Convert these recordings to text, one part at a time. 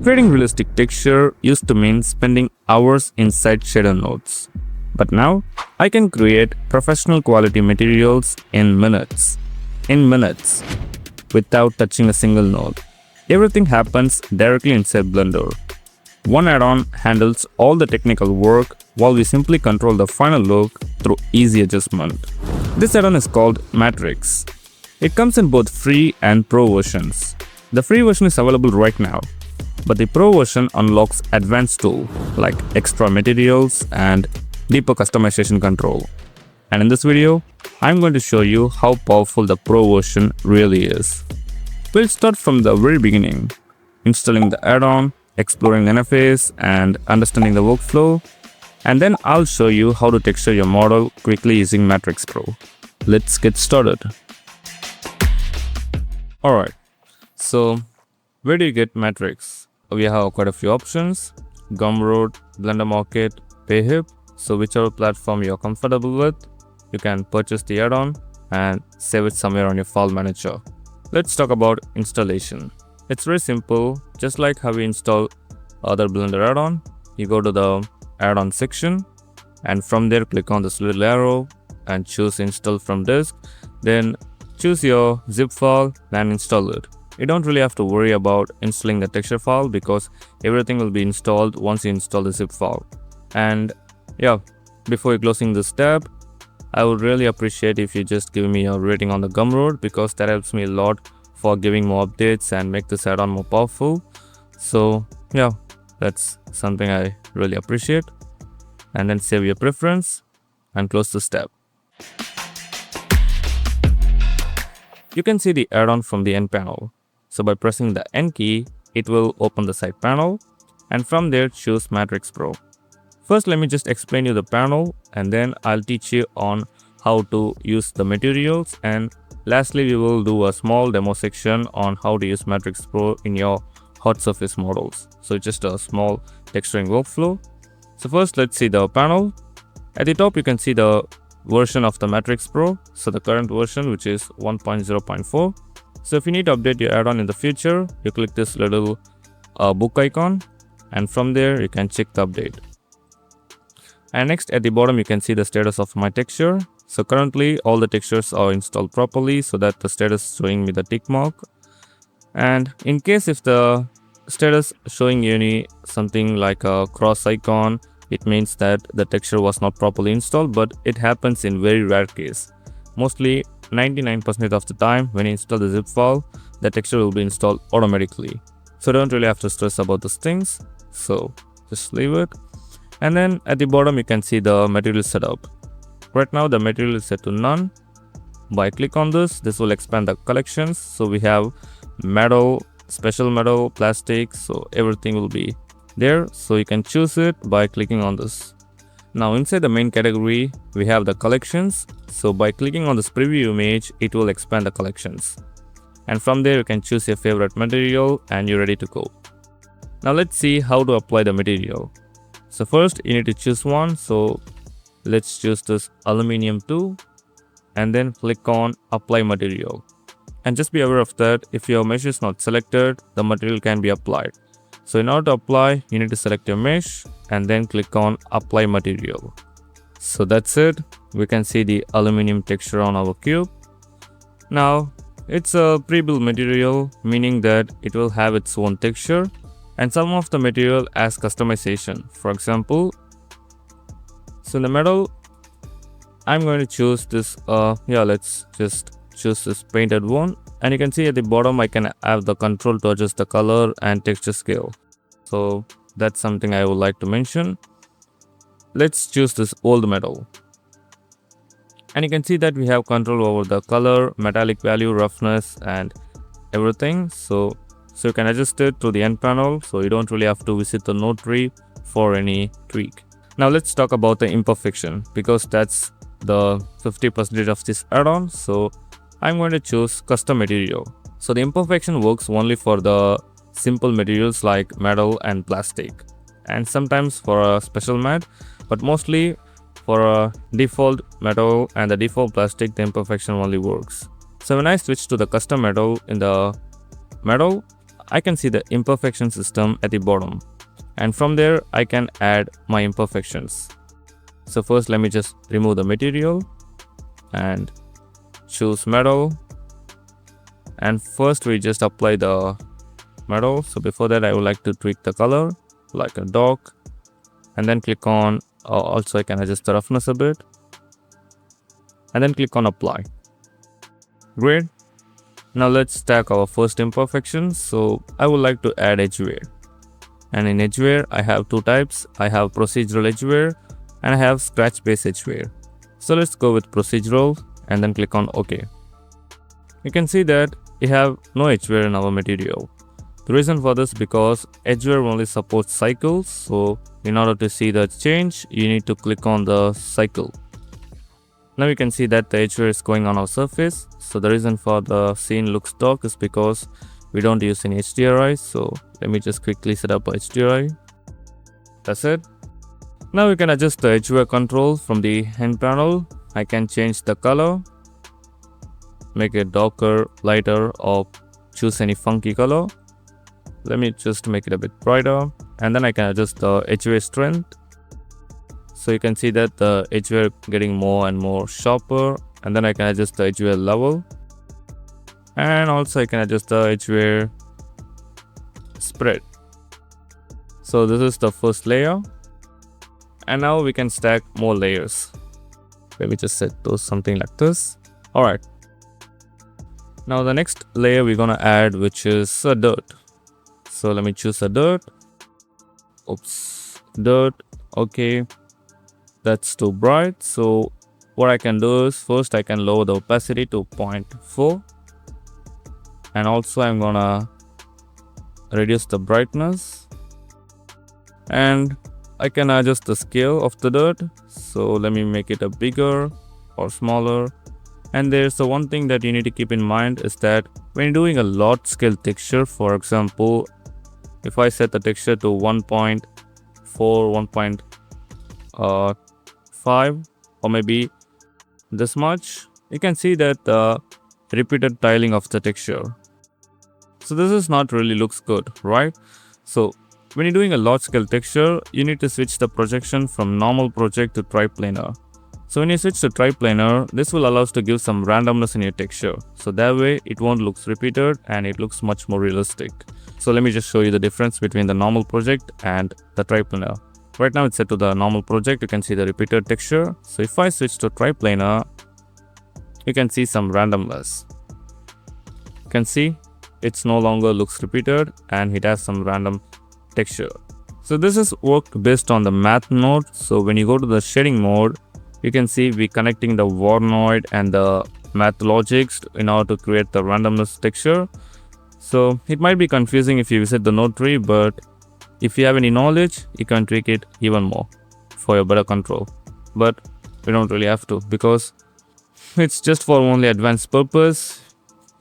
Creating realistic texture used to mean spending hours inside shader nodes. But now, I can create professional quality materials in minutes. Without touching a single node. Everything happens directly inside Blender. One add-on handles all the technical work while we simply control the final look through easy adjustment. This add-on is called MatricX. It comes in both free and pro versions. The free version is available right now, but the pro version unlocks advanced tools like extra materials and deeper customization control. And in this video, I'm going to show you how powerful the pro version really is. We'll start from the very beginning, installing the add-on, exploring the interface, and understanding the workflow. And then I'll show you how to texture your model quickly using MatricX Pro. Let's get started. Alright, so where do you get MatricX? We have quite a few options: Gumroad, Blender Market, Payhip. So whichever platform you're comfortable with, you can purchase the add-on and save it somewhere on your file manager. Let's talk about installation. It's very simple. Just like how we install other Blender add-on, you go to the add-on section and from there click on this little arrow and choose install from disk. Then choose your zip file and install it. You don't really have to worry about installing the texture file because everything will be installed once you install the zip file. And yeah, before you're closing this tab, I would really appreciate if you just give me a rating on the Gumroad because that helps me a lot for giving more updates and make this add-on more powerful. So yeah, that's something I really appreciate. And then save your preference and close this tab. You can see the add-on from the end panel. So by pressing the N key, it will open the side panel and from there choose MatricX Pro. First, let me just explain you the panel and then I'll teach you on how to use the materials, and lastly we will do a small demo section on how to use MatricX Pro in your hot surface models. So just a small texturing workflow. So first let's see the panel. At the top you can see the version of the MatricX Pro. So the current version, which is 1.0.4. So if you need to update your add-on in the future, you click this little book icon and from there you can check the update. And next at the bottom you can see the status of my texture. So currently all the textures are installed properly, so that the status showing me the tick mark. And in case if the status showing you something like a cross icon, it means that the texture was not properly installed, but it happens in very rare case. Mostly 99% of the time when you install the zip file, the texture will be installed automatically. So don't really have to stress about these things. So just leave it. And then at the bottom you can see the material setup. Right now the material is set to none. By click on this will expand the collections. So we have metal, special metal, plastic, so everything will be there. So you can choose it by clicking on this. Now inside the main category we have the collections. So by clicking on this preview image, it will expand the collections. And from there you can choose your favorite material and you're ready to go. Now let's see how to apply the material. So first you need to choose one. So let's choose this aluminum 2 and then click on apply material. And just be aware of that if your mesh is not selected, the material can be applied. So in order to apply, you need to select your mesh and then click on apply material. So that's it. We can see the aluminum texture on our cube. Now it's a pre-built material, meaning that it will have its own texture, and some of the material has customization. For example, so in the metal, I'm going to choose this, let's just choose this painted one. And you can see at the bottom, I can have the control to adjust the color and texture scale. So that's something I would like to mention. Let's choose this old metal. And you can see that we have control over the color, metallic value, roughness, and everything. So you can adjust it to the end panel. So you don't really have to visit the node tree for any tweak. Now let's talk about the imperfection, because that's the 50% of this add-on. So I'm going to choose custom material. So the imperfection works only for the simple materials like metal and plastic, and sometimes for a special mat, but mostly for a default metal and the default plastic, the imperfection only works. So when I switch to the custom metal in the metal, I can see the imperfection system at the bottom, and from there I can add my imperfections. So first let me just remove the material and choose metal, and first we just apply the metal. So before that I would like to tweak the color like a dark, and then click on also I can adjust the roughness a bit, and then click on apply. Great. Now let's stack our first imperfection. So I would like to add edge wear, and in edge wear I have two types. I have procedural edge wear and I have scratch based edge wear. So let's go with procedural and then click on OK. You can see that we have no edge wear in our material. The reason for this because edge wear only supports cycles, so in order to see the change you need to click on the cycle. Now you can see that the edge wear is going on our surface. So the reason for the scene looks dark is because we don't use any HDRI. So let me just quickly set up a HDRI. That's it. Now we can adjust the edge wear control from the end panel. I can change the color, make it darker, lighter, or choose any funky color. Let me just make it a bit brighter, and then I can adjust the edge wear strength. So you can see that the edge wear getting more and more sharper, and then I can adjust the edge wear level, and also I can adjust the edge wear spread. So this is the first layer, and now we can stack more layers. Let me just set those something like this. Alright. Now the next layer we're gonna add, which is a dirt. So let me choose a dirt. Oops, dirt. Okay, that's too bright. So what I can do is first I can lower the opacity to 0.4, and also I'm gonna reduce the brightness, and I can adjust the scale of the dirt. So let me make it a bigger or smaller. And there's the one thing that you need to keep in mind is that when you're doing a large scale texture, for example, if I set the texture to 1.4, 1.5, or maybe this much, you can see that the repeated tiling of the texture. So this is not really looks good, right? So when you're doing a large scale texture, you need to switch the projection from normal project to triplanar. So when you switch to triplanar, this will allow us to give some randomness in your texture. So that way it won't look repeated and it looks much more realistic. So let me just show you the difference between the normal project and the triplanar. Right now it's set to the normal project. You can see the repeated texture. So if I switch to triplanar, you can see some randomness. You can see it's no longer looks repeated and it has some random texture. So this is worked based on the math node. So when you go to the shading mode, you can see we connecting the Voronoi and the math logics in order to create the randomness texture. So it might be confusing if you visit the node tree, but if you have any knowledge, you can tweak it even more for your better control. But we don't really have to because it's just for only advanced purpose.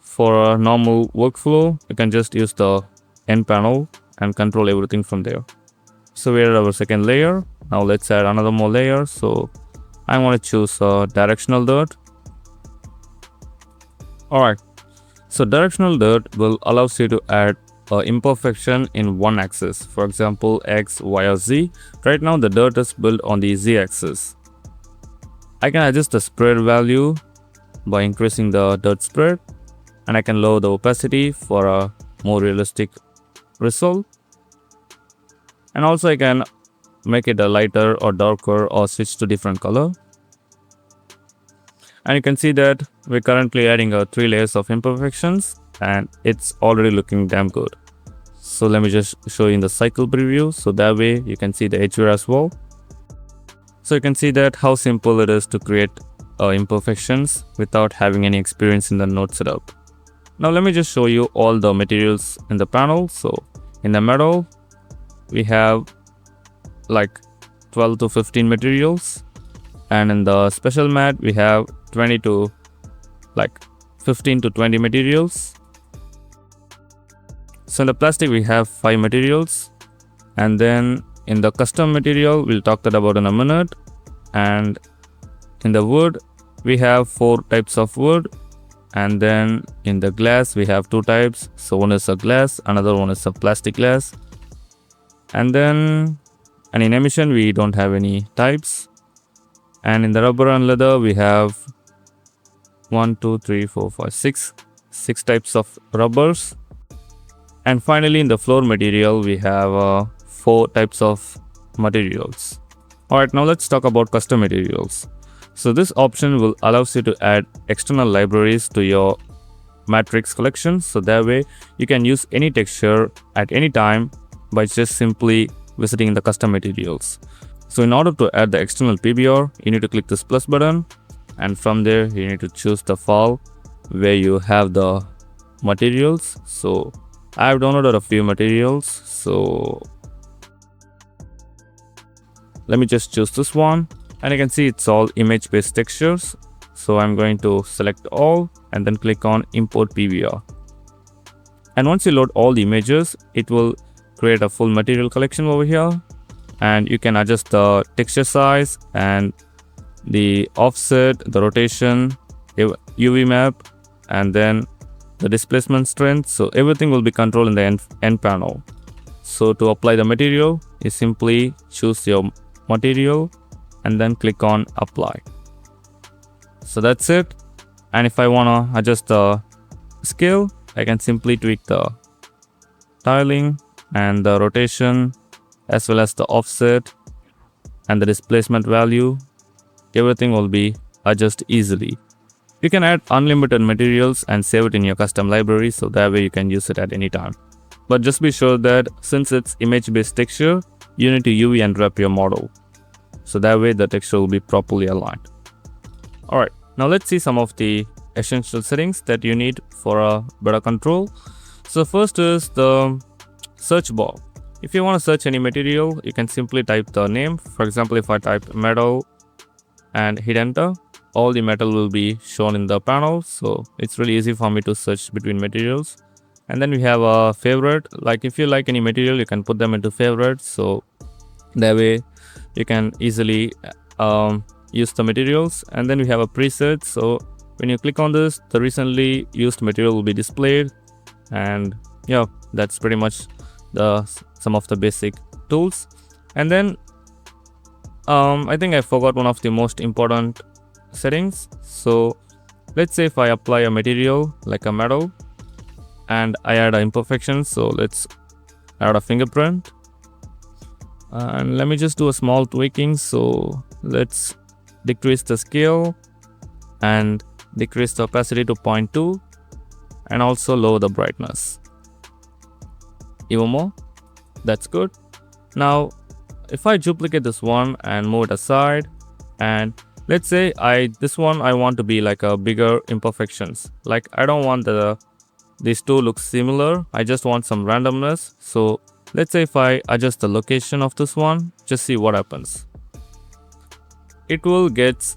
For a normal workflow, you can just use the end panel and control everything from there. So we're at our second layer. Now let's add another more layer. So I want to choose directional dirt. Alright, so directional dirt will allow you to add imperfection in one axis, for example X, Y or Z. Right now the dirt is built on the Z axis. I can adjust the spread value by increasing the dirt spread, and I can lower the opacity for a more realistic result, and also I can make it a lighter or darker or switch to different color. And you can see that we're currently adding 3 layers of imperfections and it's already looking damn good. So let me just show you in the cycle preview, so that way you can see the edge wear as well. So you can see that how simple it is to create imperfections without having any experience in the node setup. Now let me just show you all the materials in the panel. So in the metal we have like 12 to 15 materials, and in the special mat we have 20 to like 15 to 20 materials. So in the plastic we have 5 materials, and then in the custom material we'll talk that about in a minute. And in the wood we have 4 types of wood, And then in the glass we have two types. So one is a glass, another one is a plastic glass. And in emission we don't have any types. And in the rubber and leather we have 1, 2, 3, 4, 5, 6 types of rubbers. And finally in the floor material we have 4 types of materials. Alright, now let's talk about custom materials. So this option will allow you to add external libraries to your Matrix collection. So that way you can use any texture at any time by just simply visiting the custom materials. So in order to add the external PBR, you need to click this plus button, and from there you need to choose the file where you have the materials. So I have downloaded a few materials, so let me just choose this one, and you can see it's all image based textures. So I'm going to select all and then click on import PBR. And once you load all the images, it will create a full material collection over here, and you can adjust the texture size and the offset, the rotation, UV map, and then the displacement strength. So everything will be controlled in the end panel. So to apply the material, you simply choose your material and then click on apply. So that's it. And if I want to adjust the scale, I can simply tweak the tiling and the rotation as well as the offset and the displacement value. Everything will be adjusted easily. You can add unlimited materials and save it in your custom library, so that way you can use it at any time. But just be sure that since it's image based texture, you need to UV unwrap your model, so that way the texture will be properly aligned. Alright, now let's see some of the essential settings that you need for a better control. So first is the search bar. If you want to search any material, you can simply type the name. For example, if I type metal and hit enter, all the metal will be shown in the panel. So it's really easy for me to search between materials. And then we have a favorite. Like if you like any material, you can put them into favorites. So that way you can easily use the materials. And then we have a preset. So when you click on this, the recently used material will be displayed. And yeah, that's pretty much some of the basic tools. And then I think I forgot one of the most important settings. So let's say if I apply a material like a metal and I add an imperfection, so let's add a fingerprint, and let me just do a small tweaking. So let's decrease the scale and decrease the opacity to 0.2 and also lower the brightness even more. That's good. Now if I duplicate this one and move it aside, and let's say this one I want to be like a bigger imperfections. Like I don't want these two look similar. I just want some randomness. So let's say if I adjust the location of this one, just see what happens. It will get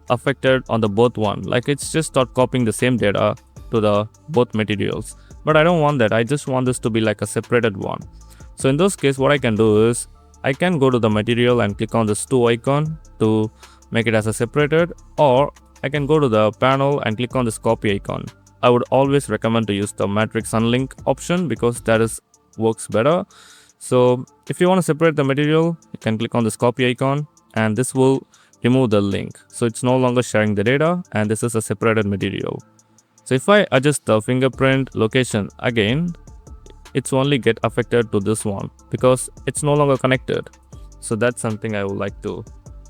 affected on the both one. Like it's just start copying the same data to the both materials. But I don't want that. I just want this to be like a separated one. So in those cases, what I can do is I can go to the material and click on this 2 icon to make it as a separated, or I can go to the panel and click on this copy icon. I would always recommend to use the matrix unlink option because that works better. So if you want to separate the material, you can click on this copy icon and this will remove the link. So it's no longer sharing the data and this is a separated material. So if I adjust the fingerprint location again, it's only get affected to this one because it's no longer connected. So that's something I would like to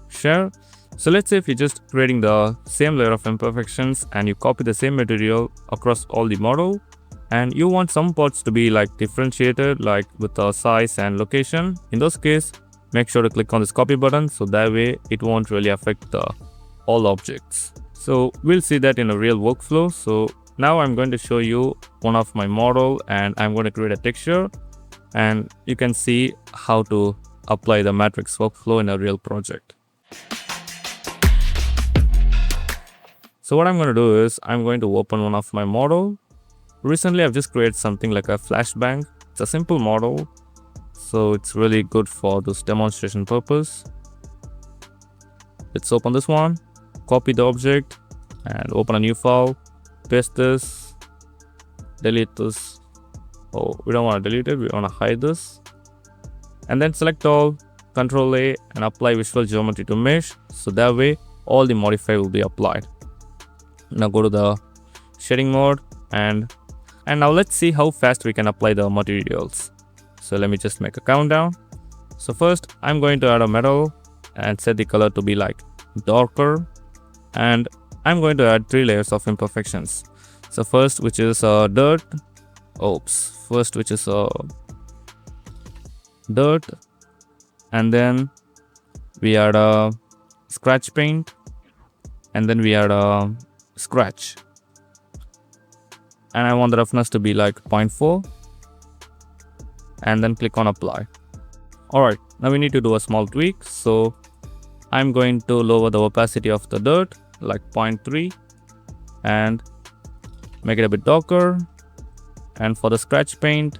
share. So let's say if you're just creating the same layer of imperfections and you copy the same material across all the model and you want some parts to be like differentiated, like with the size and location. In those cases, make sure to click on this copy button so that way it won't really affect all objects. So we'll see that in a real workflow. So now I'm going to show you one of my model and I'm going to create a texture, and you can see how to apply the matrix workflow in a real project. So what I'm going to do is I'm going to open one of my model. Recently I've just created something like a flashbang. It's a simple model, so it's really good for this demonstration purpose. Let's open this one, copy the object and open a new file. paste this, delete this. Oh, we don't want to delete it, we want to hide this. And then select all, Control A, and apply visual geometry to mesh. So that way, all the modify will be applied. Now go to the shading mode and now let's see how fast we can apply the materials. So let me just make a countdown. So first, I'm going to add a metal and set the color to be like darker. And I'm going to add 3 layers of imperfections. So first, which is dirt. First, which is dirt. And then we add a scratch paint. And then we add a scratch. And I want the roughness to be like 0.4. And then click on apply. Alright, now we need to do a small tweak. So I'm going to lower the opacity of the dirt like 0.3 and make it a bit darker. And for the scratch paint,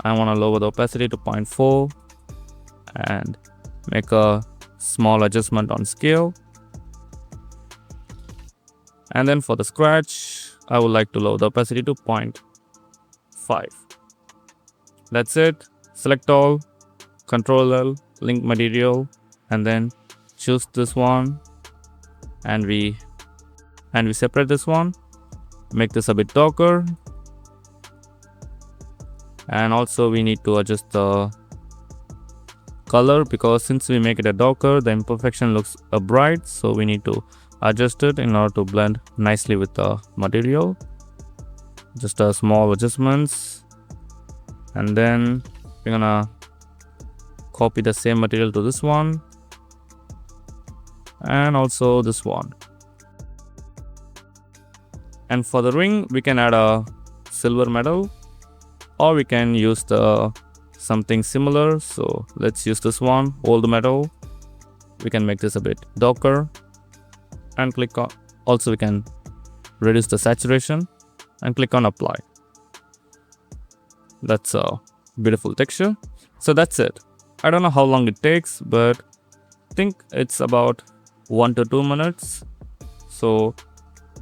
I want to lower the opacity to 0.4 and make a small adjustment on scale. And then for the scratch, I would like to lower the opacity to 0.5. That's it. Select all, Control L, link material, and then choose this one, and we separate this one, make this a bit darker, and also we need to adjust the color because since we make it a darker, the imperfection looks bright, so we need to adjust it in order to blend nicely with the material. Just a small adjustments, and then we're gonna copy the same material to this one and also this one. And for the ring, we can add a silver metal, or we can use the something similar. So let's use this one, old metal. We can make this a bit darker and click on, also we can reduce the saturation and click on apply. That's a beautiful texture. So that's it. I don't know how long it takes, but I think it's about 1 to 2 minutes. So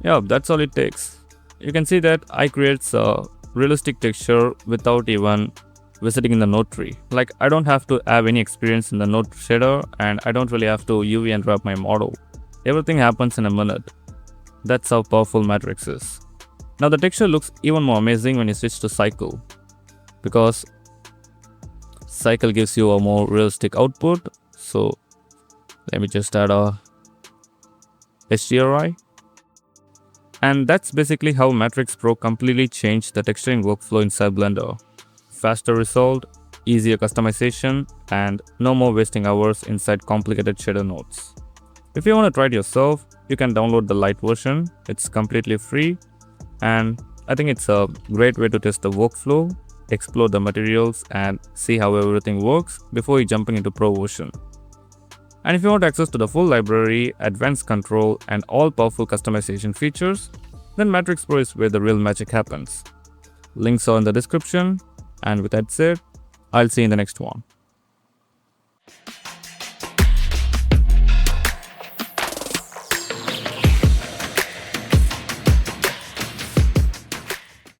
yeah, that's all it takes. You can see that I create a realistic texture without even visiting in the node tree. Like I don't have to have any experience in the node shader, and I don't really have to UV unwrap my model. Everything happens in a minute. That's how powerful Matrix is. Now the texture looks even more amazing when you switch to cycle, because cycle gives you a more realistic output. So let me just add a HDRI. And that's basically how MatricX Pro completely changed the texturing workflow inside Blender. Faster result, easier customization, and no more wasting hours inside complicated shader nodes. If you want to try it yourself, you can download the light version. It's completely free, and I think it's a great way to test the workflow, explore the materials, and see how everything works before you jumping into Pro version. And if you want access to the full library, advanced control, and all powerful customization features, then MatricX Pro is where the real magic happens. Links are in the description, and with that said, I'll see you in the next one.